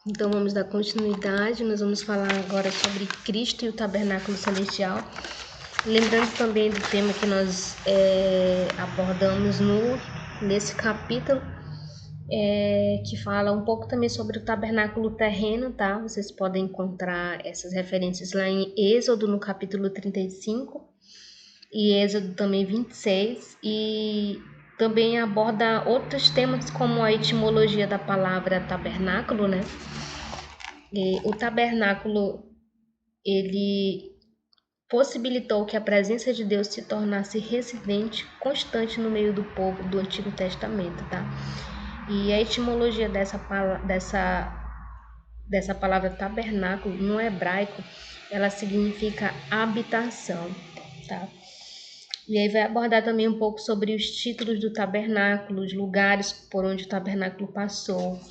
Então vamos dar continuidade, nós vamos falar agora sobre Cristo e o tabernáculo celestial. Lembrando também do tema que nós abordamos nesse capítulo, que fala um pouco também sobre o tabernáculo terreno, tá? Vocês podem encontrar essas referências lá em Êxodo, no capítulo 35, e Êxodo também 26, e também aborda outros temas como a etimologia da palavra tabernáculo, né? O tabernáculo, ele possibilitou que a presença de Deus se tornasse residente, constante no meio do povo do Antigo Testamento, tá? E a etimologia dessa palavra tabernáculo no hebraico, ela significa habitação, tá? E aí vai abordar também um pouco sobre os títulos do tabernáculo, os lugares por onde o tabernáculo passou,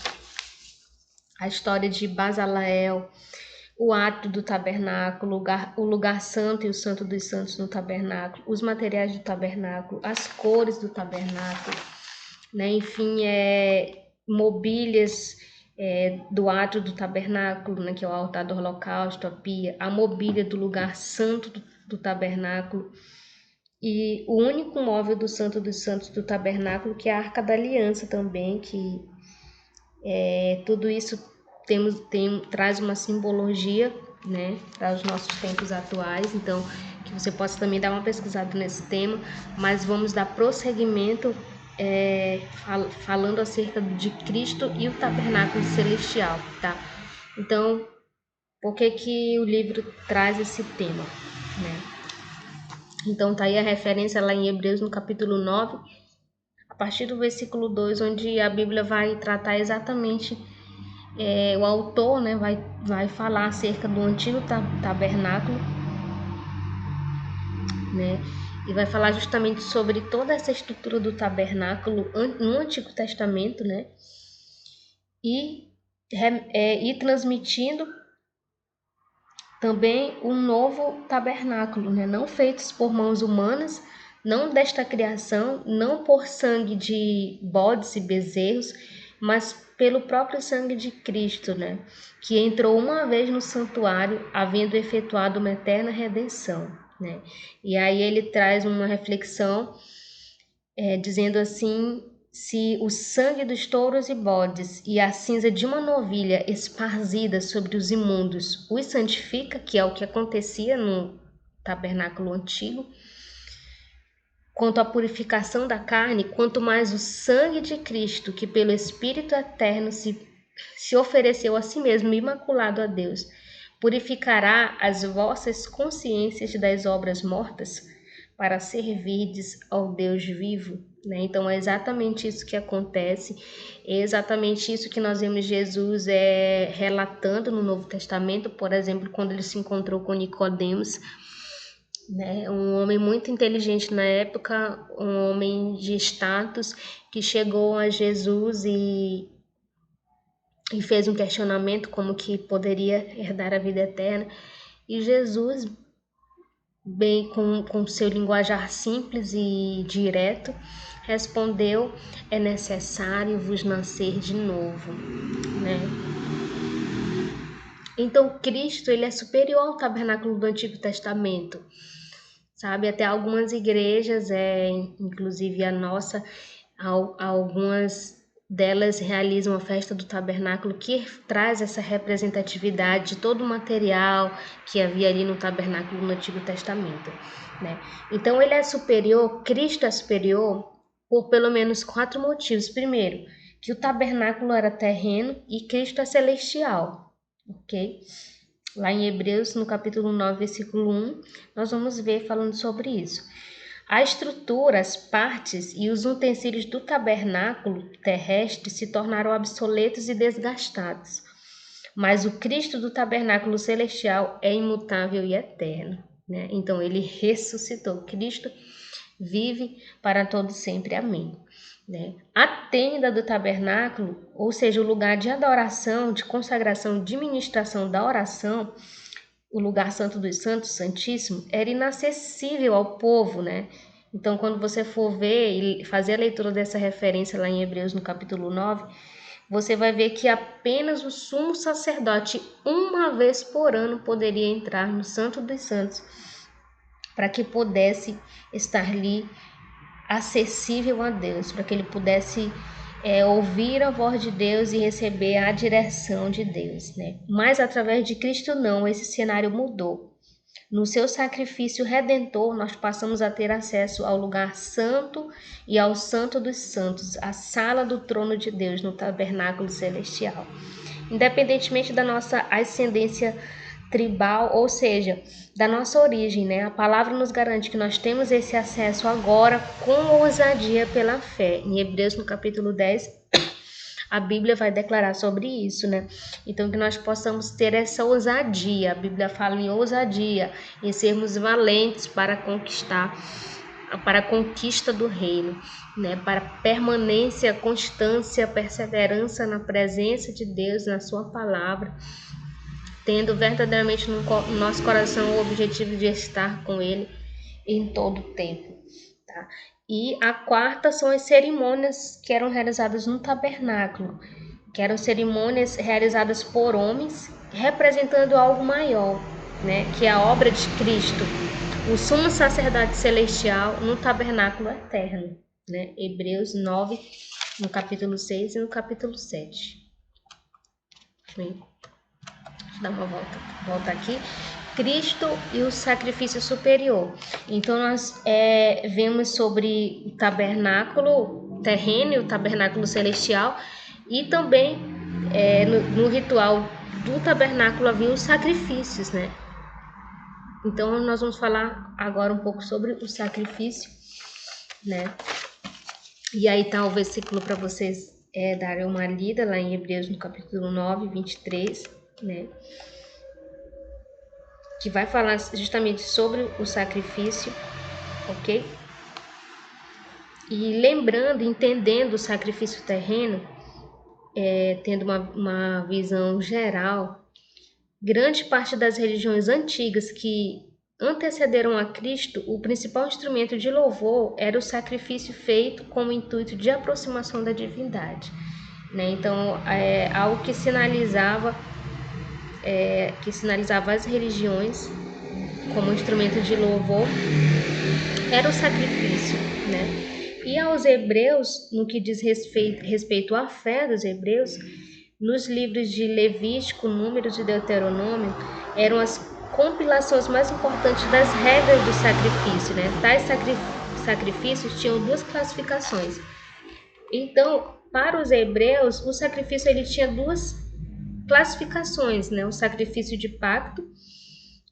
a história de Bazaleel, o ato do tabernáculo, o lugar santo e o santo dos santos no tabernáculo, os materiais do tabernáculo, as cores do tabernáculo, né? Enfim, mobílias do ato do tabernáculo, né? Que é o altar do holocausto, a pia, a mobília do lugar santo do tabernáculo, e o único móvel do santo dos santos do tabernáculo, que é a Arca da Aliança também, que tudo isso traz uma simbologia, né, para os nossos tempos atuais. Então, que você possa também dar uma pesquisada nesse tema, mas vamos dar prosseguimento falando acerca de Cristo e o tabernáculo celestial, tá? Então, por que o livro traz esse tema, né? Então, tá aí a referência lá em Hebreus, no capítulo 9, a partir do versículo 2, onde a Bíblia vai tratar exatamente, o autor, né, vai falar acerca do antigo tabernáculo, né, e vai falar justamente sobre toda essa estrutura do tabernáculo no Antigo Testamento, né, e transmitindo também um novo tabernáculo, né, não feitos por mãos humanas, não desta criação, não por sangue de bodes e bezerros, mas pelo próprio sangue de Cristo, né, que entrou uma vez no santuário, havendo efetuado uma eterna redenção, né. E aí ele traz uma reflexão, dizendo assim: se o sangue dos touros e bodes e a cinza de uma novilha esparzida sobre os imundos os santifica, que é o que acontecia no tabernáculo antigo, quanto à purificação da carne, quanto mais o sangue de Cristo, que pelo Espírito eterno se ofereceu a si mesmo imaculado a Deus, purificará as vossas consciências das obras mortas, para servirdes ao Deus vivo, né? Então é exatamente isso que acontece, é exatamente isso que nós vemos Jesus relatando no Novo Testamento, por exemplo, quando ele se encontrou com Nicodemos, né? Um homem muito inteligente na época, um homem de status, que chegou a Jesus e fez um questionamento como que poderia herdar a vida eterna. E Jesus, bem com seu linguajar simples e direto, respondeu: é necessário vos nascer de novo, né? Então Cristo, ele é superior ao tabernáculo do Antigo Testamento, sabe? Até algumas igrejas, inclusive a nossa, algumas delas realizam a festa do tabernáculo, que traz essa representatividade de todo o material que havia ali no tabernáculo no Antigo Testamento, né? Então ele é superior, Cristo é superior por pelo menos 4 motivos. Primeiro, que o tabernáculo era terreno e Cristo é celestial, ok? Lá em Hebreus, no capítulo 9, versículo 1, nós vamos ver falando sobre isso. A estrutura, as partes e os utensílios do tabernáculo terrestre se tornaram obsoletos e desgastados. Mas o Cristo do tabernáculo celestial é imutável e eterno, né? Então ele ressuscitou. Cristo vive para todo sempre. Amém. Né? A tenda do tabernáculo, ou seja, o lugar de adoração, de consagração, de ministração da oração, o lugar santo dos santos, santíssimo, era inacessível ao povo, né? Então, quando você for ver e fazer a leitura dessa referência lá em Hebreus, no capítulo 9, você vai ver que apenas o sumo sacerdote, uma vez por ano, poderia entrar no Santo dos Santos, para que pudesse estar ali acessível a Deus, para que ele pudesse ouvir a voz de Deus e receber a direção de Deus, né? Mas através de Cristo não, esse cenário mudou. No seu sacrifício redentor, nós passamos a ter acesso ao lugar santo e ao santo dos santos, a sala do trono de Deus no tabernáculo celestial. Independentemente da nossa ascendência tribal, ou seja, da nossa origem, né? A palavra nos garante que nós temos esse acesso agora com ousadia pela fé. Em Hebreus, no capítulo 10, a Bíblia vai declarar sobre isso, né? Então, que nós possamos ter essa ousadia. A Bíblia fala em ousadia, em sermos valentes para conquistar, para a conquista do reino, né? Para permanência, constância, perseverança na presença de Deus, na sua palavra, tendo verdadeiramente no nosso coração o objetivo de estar com Ele em todo o tempo, tá? E a quarta são as cerimônias que eram realizadas no tabernáculo, que eram cerimônias realizadas por homens, representando algo maior, né? Que é a obra de Cristo, o sumo sacerdote celestial no tabernáculo eterno, né? Hebreus 9, no capítulo 6 e no capítulo 7. Deixa eu dar uma volta aqui. Cristo e o sacrifício superior. Então, nós vemos sobre o tabernáculo terreno e o tabernáculo celestial, e também no ritual do tabernáculo havia os sacrifícios, né? Então, nós vamos falar agora um pouco sobre o sacrifício, né? E aí tá o versículo para vocês darem uma lida lá em Hebreus, no capítulo 9, 23, né? Que vai falar justamente sobre o sacrifício, ok? E lembrando, entendendo o sacrifício terreno, tendo uma visão geral, grande parte das religiões antigas que antecederam a Cristo, o principal instrumento de louvor era o sacrifício feito com o intuito de aproximação da divindade, né? Então, algo que sinalizava as religiões como instrumento de louvor era o sacrifício, né? E aos hebreus, no que diz respeito à fé dos hebreus, nos livros de Levítico, Números e Deuteronômio, eram as compilações mais importantes das regras do sacrifício, né? Tais sacrifícios tinham duas classificações. Então, para os hebreus, o sacrifício ele tinha duas classificações, né? O sacrifício de pacto,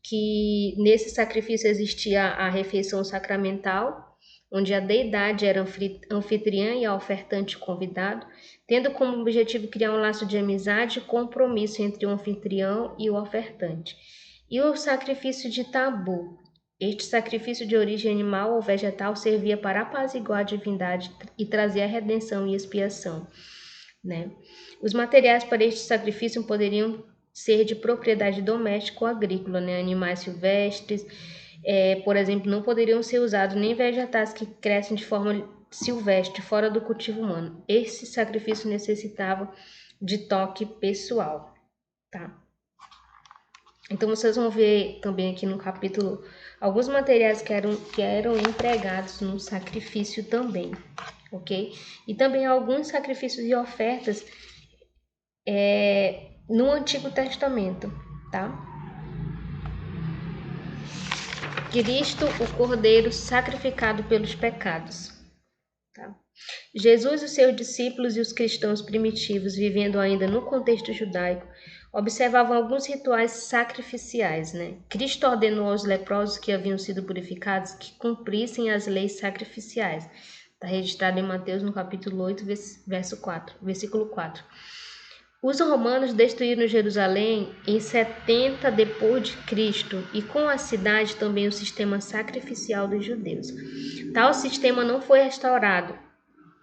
que nesse sacrifício existia a refeição sacramental, onde a deidade era anfitriã e a ofertante convidado, tendo como objetivo criar um laço de amizade e compromisso entre o anfitrião e o ofertante. E o sacrifício de tabu. Este sacrifício de origem animal ou vegetal servia para apaziguar a divindade e trazer a redenção e expiação, né? Os materiais para este sacrifício poderiam ser de propriedade doméstica ou agrícola, né? Animais silvestres, por exemplo, não poderiam ser usados nem vegetais que crescem de forma silvestre, fora do cultivo humano. Esse sacrifício necessitava de toque pessoal, tá? Então, vocês vão ver também aqui no capítulo alguns materiais que eram empregados no sacrifício também, ok? E também alguns sacrifícios e ofertas no Antigo Testamento, tá? Cristo, o Cordeiro sacrificado pelos pecados, tá? Jesus, os seus discípulos e os cristãos primitivos, vivendo ainda no contexto judaico, observavam alguns rituais sacrificiais, né? Cristo ordenou aos leprosos que haviam sido purificados que cumprissem as leis sacrificiais. Está registrado em Mateus, no capítulo 8, versículo 4. Os romanos destruíram Jerusalém em 70 depois de Cristo e com a cidade também o sistema sacrificial dos judeus. Tal sistema não foi restaurado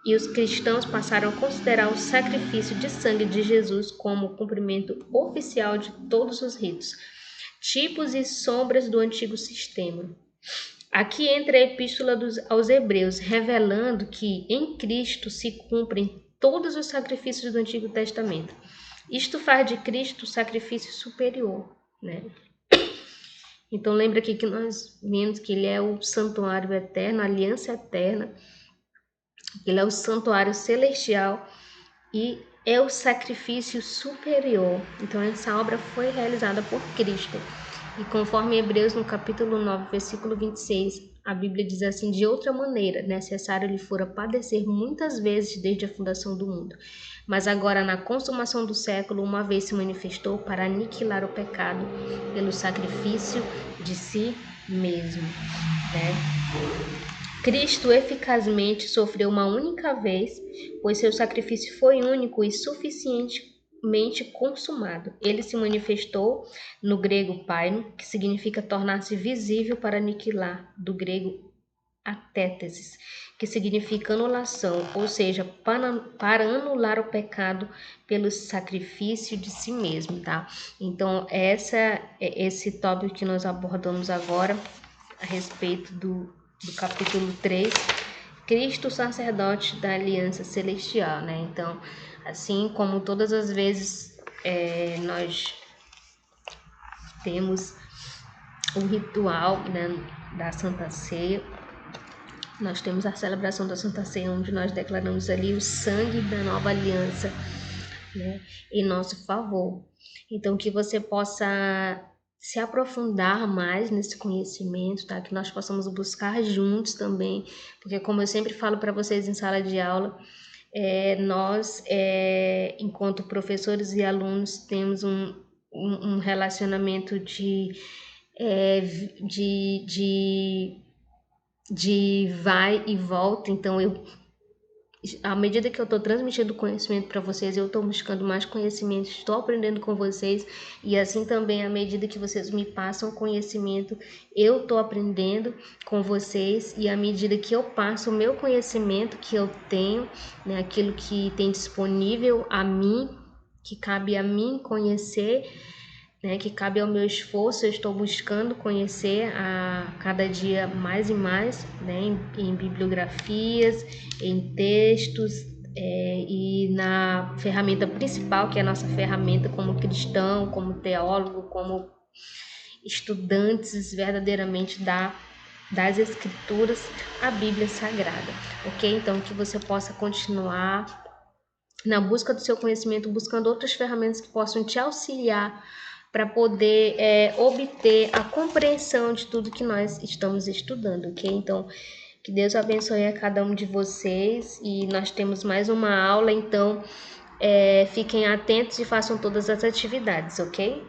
e os cristãos passaram a considerar o sacrifício de sangue de Jesus como o cumprimento oficial de todos os ritos, tipos e sombras do antigo sistema. Aqui entra a epístola aos Hebreus, revelando que em Cristo se cumprem todos os sacrifícios do Antigo Testamento. Isto faz de Cristo o sacrifício superior, né? Então lembra aqui que nós vimos que ele é o santuário eterno, a aliança eterna, ele é o santuário celestial e é o sacrifício superior. Então essa obra foi realizada por Cristo. E conforme Hebreus no capítulo 9, versículo 26, a Bíblia diz assim: de outra maneira, necessário lhe fora padecer muitas vezes desde a fundação do mundo. Mas agora, na consumação do século, uma vez se manifestou para aniquilar o pecado pelo sacrifício de si mesmo, né? Cristo eficazmente sofreu uma única vez, pois seu sacrifício foi único e suficientemente consumado. Ele se manifestou no grego paino, que significa tornar-se visível para aniquilar, do grego atétesis, que significa anulação, ou seja, para anular o pecado pelo sacrifício de si mesmo, tá? Então, esse tópico que nós abordamos agora, a respeito do capítulo 3, Cristo, sacerdote da aliança celestial, né? Então, assim como todas as vezes nós temos o ritual, né, da Santa Ceia, nós temos a celebração da Santa Ceia, onde nós declaramos ali o sangue da nova aliança, né, em nosso favor. Então, que você possa se aprofundar mais nesse conhecimento, tá? Que nós possamos buscar juntos também, porque como eu sempre falo para vocês em sala de aula, nós, enquanto professores e alunos, temos um relacionamento de vai e volta. Então, à medida que eu estou transmitindo conhecimento para vocês, eu estou buscando mais conhecimento, estou aprendendo com vocês, e assim também, à medida que vocês me passam conhecimento, eu estou aprendendo com vocês, e à medida que eu passo o meu conhecimento que eu tenho, né, aquilo que tem disponível a mim, que cabe a mim conhecer, né, que cabe ao meu esforço, eu estou buscando conhecer a cada dia mais e mais, né, em bibliografias, em textos, e na ferramenta principal, que é a nossa ferramenta como cristão, como teólogo, como estudantes verdadeiramente das Escrituras, a Bíblia Sagrada, ok? Então, que você possa continuar na busca do seu conhecimento, buscando outras ferramentas que possam te auxiliar para poder obter a compreensão de tudo que nós estamos estudando, ok? Então, que Deus abençoe a cada um de vocês, e nós temos mais uma aula, então fiquem atentos e façam todas as atividades, ok?